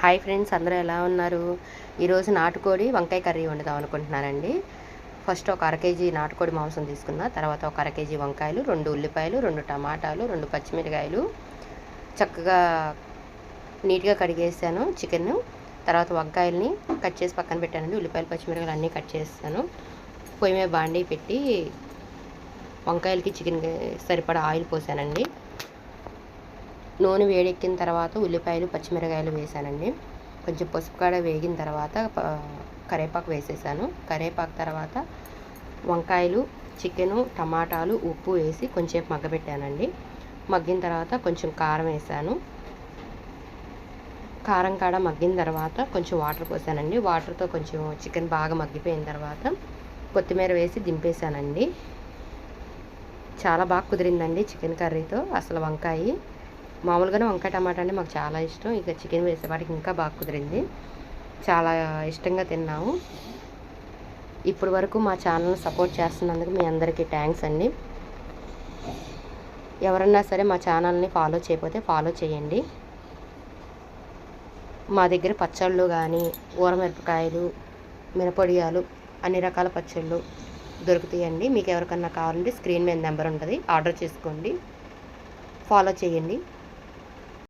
Hi friends, అందరూ ఎలా ఉన్నారు? ఈరోజు నాటుకోడి వంకాయ కర్రీ వండుదాం అనుకుంటున్నానండి. ఫస్ట్ ఒక అర కేజీ నాటుకోడి మాంసం తీసుకున్న, తర్వాత ఒక అర కేజీ వంకాయలు, 2 ఉల్లిపాయలు, 2 టమాటాలు, 2 పచ్చిమిరకాయలు చక్కగా నీట్గా కడిగేసాను చికెన్. తర్వాత వంకాయల్ని కట్ చేసి పక్కన పెట్టానండి. ఉల్లిపాయలు, పచ్చిమిరకాయలు అన్నీ కట్ చేస్తాను. పొయ్యి మీద బాండీ పెట్టి వంకాయలకి చికెన్కి సరిపడా ఆయిల్ పోసానండి. నూనె వేడెక్కిన తర్వాత ఉల్లిపాయలు, పచ్చిమిరకాయలు వేసానండి. కొంచెం పసుపు కాడ వేగిన తర్వాత కరివేపాకు వేసేసాను. కరివేపాకు తర్వాత వంకాయలు, చికెను, టమాటాలు, ఉప్పు వేసి కొంచెంసేపు మగ్గబెట్టానండి. మగ్గిన తర్వాత కొంచెం కారం వేసాను. కారం కాడ మగ్గిన తర్వాత కొంచెం వాటర్ పోసానండి. వాటర్తో కొంచెం చికెన్ బాగా మగ్గిపోయిన తర్వాత కొత్తిమీర వేసి దింపేసానండి. చాలా బాగా కుదిరిందండి చికెన్ కర్రీతో. అసలు వంకాయ మామూలుగానే వంకాయ టమాటా అంటే మాకు చాలా ఇష్టం. ఇక చికెన్ వేసేవాడికి ఇంకా బాగా కుదిరింది. చాలా ఇష్టంగా తిన్నాము. ఇప్పటి వరకు మా ఛానల్ని సపోర్ట్ చేస్తున్నందుకు మీ అందరికీ థ్యాంక్స్ అండి. ఎవరన్నా సరే మా ఛానల్ని ఫాలో చేయకపోతే ఫాలో చేయండి. మా దగ్గర పచ్చళ్ళు కానీ, ఊరమిరపకాయలు, మిరపొడియాలు, అన్ని రకాల పచ్చళ్ళు దొరుకుతాయండి. మీకు ఎవరికన్నా కావాలంటే స్క్రీన్ మీద నెంబర్ ఉంటుంది, ఆర్డర్ చేసుకోండి. ఫాలో చేయండి.